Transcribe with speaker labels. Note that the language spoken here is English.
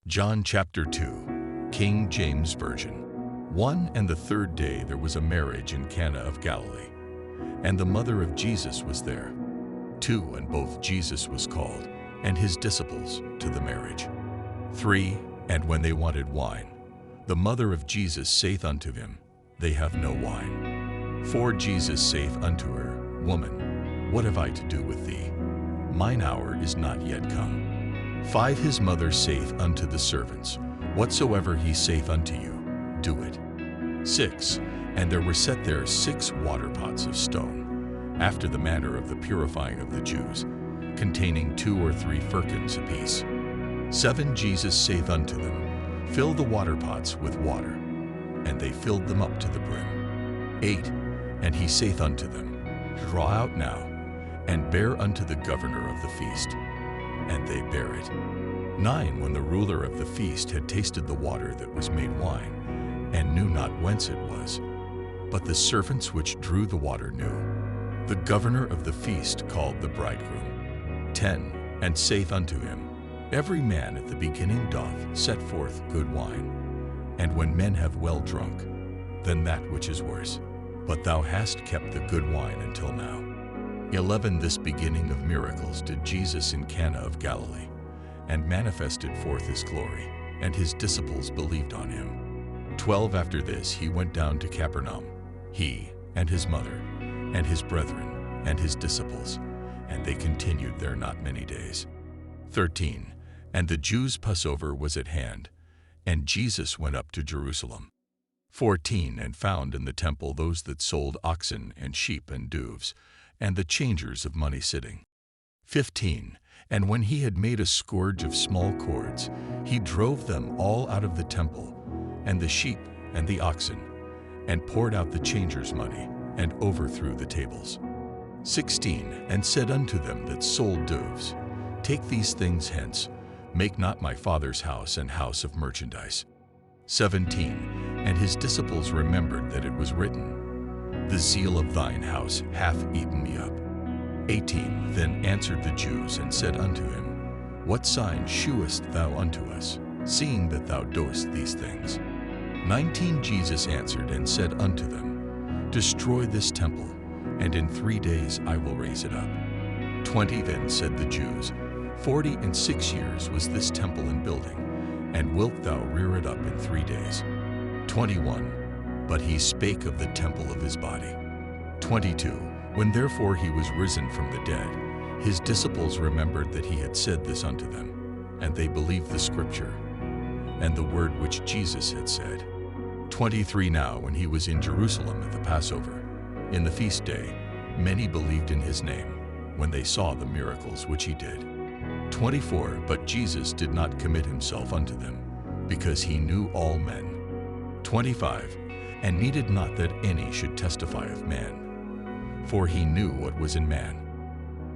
Speaker 1: John chapter 2, King James Version. 1 And the third day there was a marriage in Cana of Galilee, and the mother of Jesus was there. 2 And both Jesus was called, and his disciples, to the marriage. 3 And when they wanted wine, the mother of Jesus saith unto him, They have no wine. 4 Jesus saith unto her, Woman, what have I to do with thee? Mine hour is not yet come. 5 His mother saith unto the servants, Whatsoever he saith unto you, do it. 6 And there were set there 6 water pots of stone, after the manner of the purifying of the Jews, containing 2 or 3 firkins apiece. 7 Jesus saith unto them, Fill the water pots with water. And they filled them up to the brim. 8 And he saith unto them, Draw out now, and bear unto the governor of the feast. And they bare it. 9 When the ruler of the feast had tasted the water that was made wine, and knew not whence it was, but the servants which drew the water knew, the governor of the feast called the bridegroom. 10 And saith unto him, Every man at the beginning doth set forth good wine, and when men have well drunk, then that which is worse. But thou hast kept the good wine until now. 11 This beginning of miracles did Jesus in Cana of Galilee, and manifested forth his glory, and his disciples believed on him. 12 After this he went down to Capernaum, he, and his mother, and his brethren, and his disciples, and they continued there not many days. 13 And the Jews' Passover was at hand, and Jesus went up to Jerusalem. 14 And found in the temple those that sold oxen and sheep and doves, and the changers of money sitting. 15 And when he had made a scourge of small cords, he drove them all out of the temple, and the sheep and the oxen, and poured out the changers' money, and overthrew the tables. 16 And said unto them that sold doves, Take these things hence, make not my Father's house an house of merchandise. 17 And his disciples remembered that it was written, The zeal of thine house hath eaten me up. 18 Then answered the Jews and said unto him, What sign shewest thou unto us, seeing that thou doest these things? 19 Jesus answered and said unto them, Destroy this temple, and in 3 days I will raise it up. 20 Then said the Jews, 46 years was this temple in building, and wilt thou rear it up in 3 days? 21 But he spake of the temple of his body. 22 When therefore he was risen from the dead, his disciples remembered that he had said this unto them, and they believed the scripture, and the word which Jesus had said. 23 Now when he was in Jerusalem at the Passover, in the feast day, many believed in his name, when they saw the miracles which he did. 24 But Jesus did not commit himself unto them, because he knew all men. 25 And needed not that any should testify of man, for he knew what was in man.